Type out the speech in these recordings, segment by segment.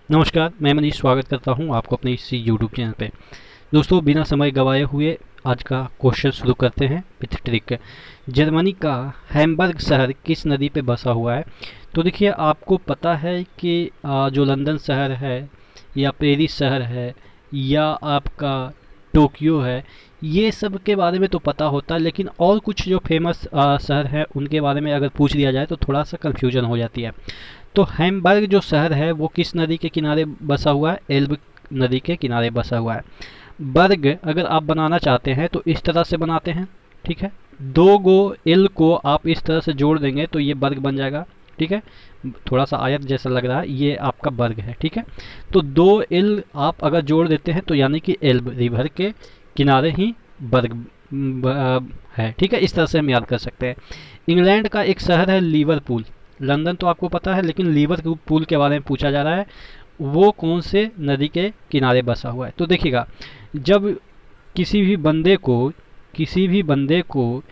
नमस्कार, मैं मनीष स्वागत करता हूं आपको अपने इस यूट्यूब चैनल पे। दोस्तों, बिना समय गवाए हुए आज का क्वेश्चन शुरू करते हैं विथ ट्रिक। जर्मनी का हैम्बर्ग शहर किस नदी पे बसा हुआ है? तो देखिए, आपको पता है कि जो लंदन शहर है या पेरिस शहर है या आपका टोक्यो है, ये सब के बारे में तो पता होता है, लेकिन और कुछ जो फेमस शहर हैं उनके बारे में अगर पूछ लिया जाए तो थोड़ा सा कन्फ्यूजन हो जाती है। तो हैम्बर्ग जो शहर है वो किस नदी के किनारे बसा हुआ है? एल्ब नदी के किनारे बसा हुआ है। बर्ग अगर आप बनाना चाहते हैं तो इस तरह से बनाते हैं, ठीक है। दो गो एल को आप इस तरह से जोड़ देंगे तो ये बर्ग बन जाएगा, ठीक है। थोड़ा सा आयत जैसा लग रहा है, ये आपका बर्ग है, ठीक है। तो दो एल आप अगर जोड़ देते हैं तो यानी कि एल्ब रिवर के किनारे ही बर्ग है, ठीक है। इस तरह से हम याद कर सकते हैं। इंग्लैंड का एक शहर है लिवरपूल। लंदन तो आपको पता है, लेकिन लिवरपूल के बारे में पूछा जा रहा है। वो कौन से नदी के किनारे बसा हुआ है? तो देखिएगा, जब किसी भी बंदे को किसी भी बंदे को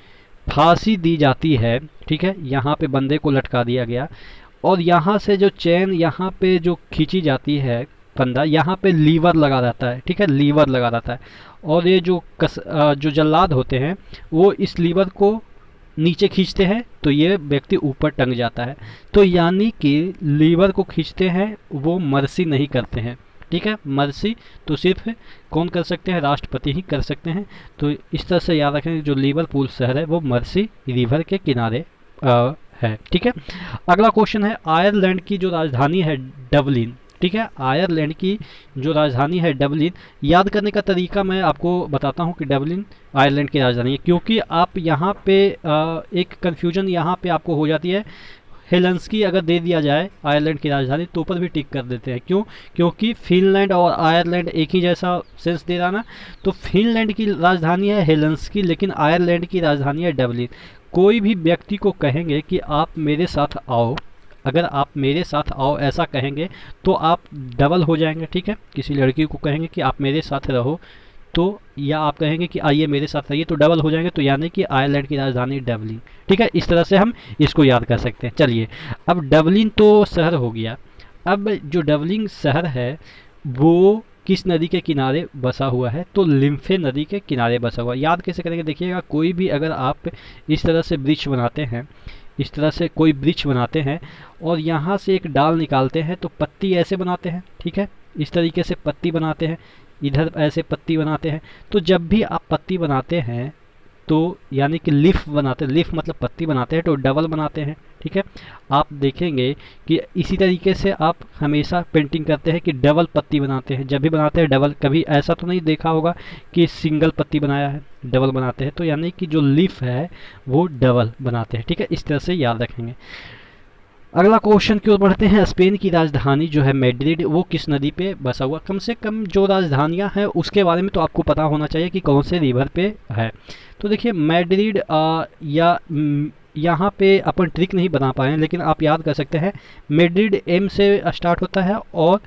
फांसी दी जाती है, ठीक है, यहाँ पे बंदे को लटका दिया गया और यहाँ से जो चैन यहाँ पे जो खींची जाती है, फंदा यहाँ पे लीवर लगा रहता है, ठीक है, लीवर लगा रहता है। और ये जो जल्लाद होते हैं वो इस लीवर को नीचे खींचते हैं तो ये व्यक्ति ऊपर टंग जाता है। तो यानी कि लीवर को खींचते हैं, वो मर्सी नहीं करते हैं, ठीक है। मर्सी तो सिर्फ कौन कर सकते हैं? राष्ट्रपति ही कर सकते हैं। तो इस तरह से याद रखें, जो लिवरपूल शहर है वो मर्सी रिवर के किनारे है, ठीक है। अगला क्वेश्चन है, आयरलैंड की जो राजधानी है डबलिन, ठीक है, आयरलैंड की जो राजधानी है डबलिन। याद करने का तरीका मैं आपको बताता हूँ कि डबलिन आयरलैंड की राजधानी है, क्योंकि आप यहाँ पे एक कन्फ्यूजन यहाँ पे आपको हो जाती है। हेलेंस्की अगर दे दिया जाए आयरलैंड की राजधानी तो ऊपर भी टिक कर देते हैं, क्यों? क्योंकि फिनलैंड और आयरलैंड एक ही जैसा सेंस दे रहा ना। तो फिनलैंड की राजधानी है हेलेंस्की, लेकिन आयरलैंड की राजधानी है डबलिन। कोई भी व्यक्ति को कहेंगे कि आप मेरे साथ आओ, अगर आप मेरे साथ आओ ऐसा कहेंगे तो आप डबल हो जाएंगे, ठीक है। किसी लड़की को कहेंगे कि आप मेरे साथ रहो, तो या आप कहेंगे कि आइए मेरे साथ रहिए, तो डबल हो जाएंगे। तो यानी कि आयरलैंड की राजधानी डबलिन, ठीक है। इस तरह से हम इसको याद कर सकते हैं। चलिए, अब डबलिन तो शहर हो गया। अब जो डबलिन शहर है वो किस नदी के किनारे बसा हुआ है? तो लिम्फे नदी के किनारे बसा हुआ है। याद कैसे करेंगे? देखिएगा, कोई भी अगर आप इस तरह से ब्रिज बनाते हैं, इस तरह से कोई ब्रिज बनाते हैं और यहाँ से एक डाल निकालते हैं तो पत्ती ऐसे बनाते हैं, ठीक है। इस तरीके से पत्ती बनाते हैं, इधर ऐसे पत्ती बनाते हैं। तो जब भी आप पत्ती बनाते हैं तो यानी कि लीफ बनाते हैं, लीफ मतलब पत्ती बनाते हैं, तो डबल बनाते हैं, ठीक है। आप देखेंगे कि इसी तरीके से आप हमेशा पेंटिंग करते हैं कि डबल पत्ती बनाते हैं। जब भी बनाते हैं डबल, कभी ऐसा तो नहीं देखा होगा कि सिंगल पत्ती बनाया है, डबल बनाते हैं। तो यानी कि जो लीफ है वो डबल बनाते हैं, ठीक है। इस तरह से याद रखेंगे। अगला क्वेश्चन की ओर बढ़ते हैं। स्पेन की राजधानी जो है मैड्रिड, वो किस नदी पे बसा हुआ? कम से कम जो राजधानियां हैं उसके बारे में तो आपको पता होना चाहिए कि कौन से रिवर पे है। तो देखिए, मैड्रिड यहाँ पे अपन ट्रिक नहीं बना पाए हैं, लेकिन आप याद कर सकते हैं। मैड्रिड एम से स्टार्ट होता है और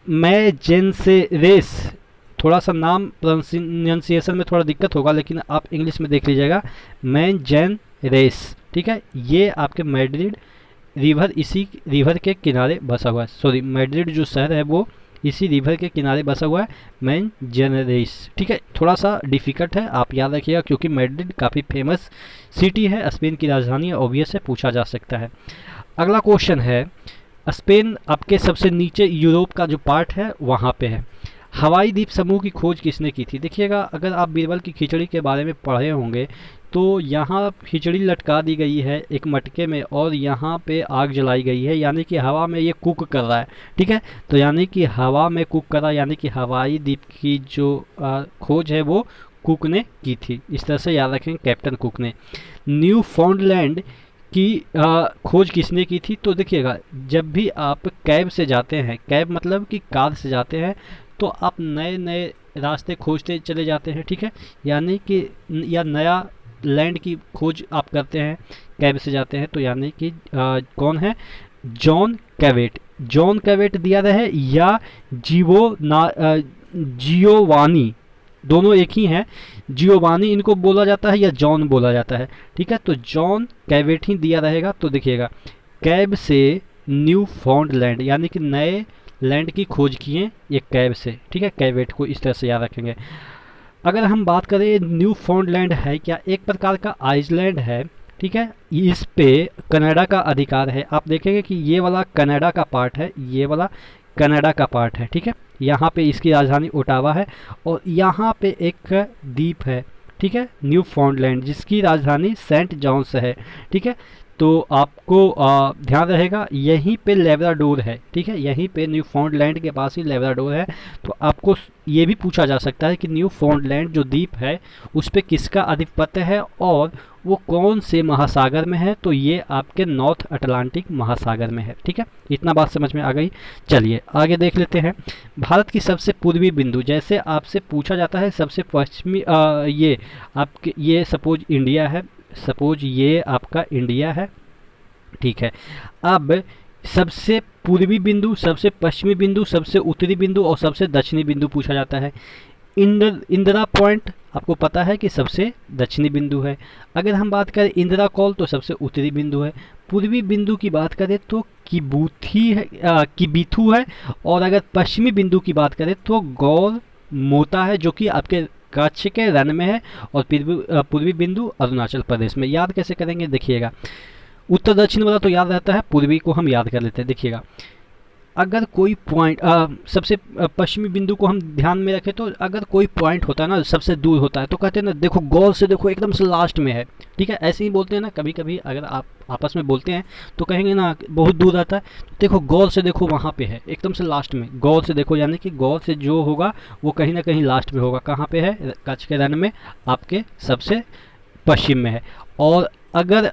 मैं जेन से रेस, थोड़ा सा नाम प्रोनाउंसिएशन में थोड़ा दिक्कत होगा, लेकिन आप इंग्लिश में देख लीजिएगा, मैन जैन रेस, ठीक है। ये आपके मैड्रिड रिवर, इसी रिवर के किनारे बसा हुआ है। सॉरी, मैड्रिड जो शहर है वो इसी रिवर के किनारे बसा हुआ है, मैन जनरेस, ठीक है। थोड़ा सा डिफिकल्ट है, आप याद रखिएगा, क्योंकि मैड्रिड काफ़ी फेमस सिटी है, स्पेन की राजधानी है, ऑब्वियस से पूछा जा सकता है। अगला क्वेश्चन है, स्पेन आपके सबसे नीचे यूरोप का जो पार्ट है वहाँ पे है। हवाई द्वीप समूह की खोज किसने की थी? देखिएगा, अगर आप बीरबल की खिचड़ी के बारे में पढ़े होंगे तो यहाँ खिचड़ी लटका दी गई है एक मटके में और यहाँ पे आग जलाई गई है, यानी कि हवा में ये कुक कर रहा है, ठीक है। तो यानी कि हवा में कुक कर रहा है, यानी कि हवाई द्वीप की जो खोज है वो कुक ने की थी। इस तरह से याद रखें, कैप्टन कुक ने। न्यू फाउंडलैंड की खोज किसने की थी? तो देखिएगा, जब भी आप कैब से जाते हैं, कैब मतलब कि कार से जाते हैं, तो आप नए नए रास्ते खोजते चले जाते हैं, ठीक है। यानी कि या नया लैंड की खोज आप करते हैं, कैब से जाते हैं। तो यानी कि कौन है? जॉन कैवेट। जॉन कैवेट दिया रहे या जियोवानी, दोनों एक ही हैं। जियोवानी इनको बोला जाता है या जॉन बोला जाता है, ठीक है। तो जॉन कैवेट ही दिया रहेगा। तो देखिएगा, कैब से न्यू फाउंडलैंड यानी कि नए लैंड की खोज किए ये कैव से, ठीक है, कैवेट को इस तरह से याद रखेंगे। अगर हम बात करें न्यू फाउंडलैंड है क्या, एक प्रकार का आइसलैंड है, ठीक है, इस पे कनाडा का अधिकार है। आप देखेंगे कि ये वाला कनाडा का पार्ट है, ये वाला कनाडा का पार्ट है, ठीक है। यहाँ पे इसकी राजधानी ओटावा है और यहाँ पे एक द्वीप है, ठीक है, न्यू फाउंडलैंड, जिसकी राजधानी सेंट जॉन्स है, ठीक है। तो आपको ध्यान रहेगा यहीं पे लेब्राडोर है, ठीक है, यहीं पे न्यू फाउंडलैंड के पास ही लेब्राडोर है। तो आपको ये भी पूछा जा सकता है कि न्यू फाउंडलैंड जो द्वीप है उस पे किसका आधिपत्य है और वो कौन से महासागर में है, तो ये आपके नॉर्थ अटलांटिक महासागर में है, ठीक है। इतना बात समझ में आ गई। चलिए आगे देख लेते हैं। भारत की सबसे पूर्वी बिंदु, जैसे आपसे पूछा जाता है सबसे पश्चिमी, ये आपके, ये सपोज इंडिया है, सपोज ये आपका इंडिया है, ठीक है। अब सबसे पूर्वी बिंदु, सबसे पश्चिमी बिंदु, सबसे उत्तरी बिंदु और सबसे दक्षिणी बिंदु पूछा जाता है। इंदिरा पॉइंट आपको पता है कि सबसे दक्षिणी बिंदु है। अगर हम बात करें इंदिरा कॉल तो सबसे उत्तरी बिंदु है। पूर्वी बिंदु की बात करें तो किबूथी है, किबीथू है। और अगर पश्चिमी बिंदु की बात करें तो गौर मोता है, जो कि आपके कच्छ के रन में है। और पूर्वी बिंदु अरुणाचल प्रदेश में। याद कैसे करेंगे देखिएगा, उत्तर दक्षिण वाला तो याद रहता है, पूर्वी को हम याद कर लेते हैं। देखिएगा अगर कोई पॉइंट, सबसे पश्चिमी बिंदु को हम ध्यान में रखें तो अगर कोई पॉइंट होता है ना सबसे दूर होता है तो कहते हैं ना देखो गौर से देखो एकदम से लास्ट में है, ठीक है। ऐसे ही बोलते हैं ना, कभी कभी अगर आप आपस में बोलते हैं तो कहेंगे ना बहुत दूर आता है, तो देखो गौर से देखो वहाँ पे है एकदम से लास्ट में। गौर से देखो यानी कि गौर से जो होगा वो कहीं ना कहीं लास्ट में होगा। कहाँ पे है, कच्छ के रण में, आपके सबसे पश्चिम में है। और अगर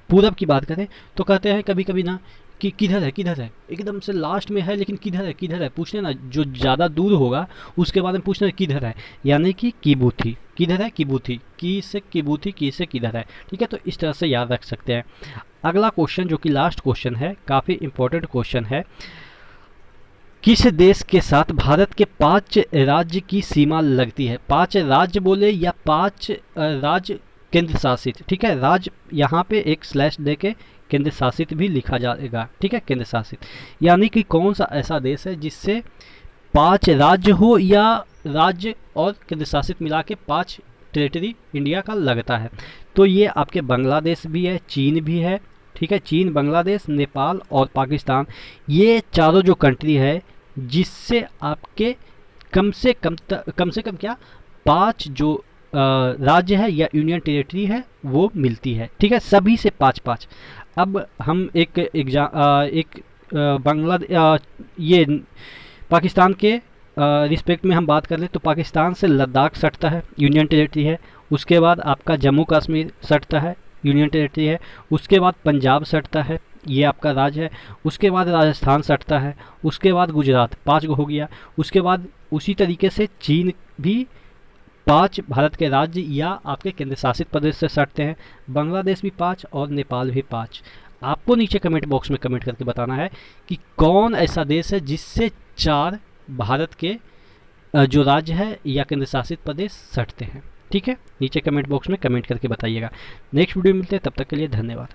पूरब की बात करें तो कहते हैं कभी कभी ना कि किधर है, किधर है, एकदम से लास्ट में है लेकिन किधर है, किधर है पूछते हैं ना, जो ज़्यादा दूर होगा उसके बारे में पूछते हैं किधर है, यानी कि किबूथी, किधर है किबूथी, की से किबूथी, की से किधर है, ठीक है। तो इस तरह से याद रख सकते हैं। अगला क्वेश्चन जो कि लास्ट क्वेश्चन है, काफ़ी इंपॉर्टेंट क्वेश्चन है। किस देश के साथ भारत के 5 राज्य की सीमा लगती है? 5 राज्य बोले या 5 राज्य केंद्र शासित, ठीक है। राज्य यहाँ पे एक स्लैश दे के केंद्र शासित भी लिखा जाएगा, ठीक है, केंद्र शासित। यानी कि कौन सा ऐसा देश है जिससे 5 राज्य हो या राज्य और केंद्र शासित मिला के 5 टेरिटरी इंडिया का लगता है। तो ये आपके बांग्लादेश भी है, चीन भी है, ठीक है। चीन, बांग्लादेश, नेपाल और पाकिस्तान, ये चारों जो कंट्री है जिससे आपके कम से कम क्या 5 जो राज्य है या यूनियन टेरिटरी है वो मिलती है, ठीक है, सभी से 5-5। अब हम एक बांग्लादेश, ये पाकिस्तान के रिस्पेक्ट में हम बात कर लें तो पाकिस्तान से लद्दाख सटता है, यूनियन टेरिटरी है। उसके बाद आपका जम्मू कश्मीर सटता है, यूनियन टेरिटरी है। उसके बाद पंजाब सटता है, ये आपका राज्य है। उसके बाद राजस्थान सटता है। उसके बाद गुजरात, 5 हो गया। उसके बाद उसी तरीके से चीन भी 5 भारत के राज्य या आपके केंद्र शासित प्रदेश से सटते हैं। बांग्लादेश भी 5 और नेपाल भी 5। आपको नीचे कमेंट बॉक्स में कमेंट करके बताना है कि कौन ऐसा देश है जिससे 4 भारत के जो राज्य है या केंद्र शासित प्रदेश सटते हैं, ठीक है। नीचे कमेंट बॉक्स में कमेंट करके बताइएगा। नेक्स्ट वीडियो में मिलते हैं, तब तक के लिए धन्यवाद।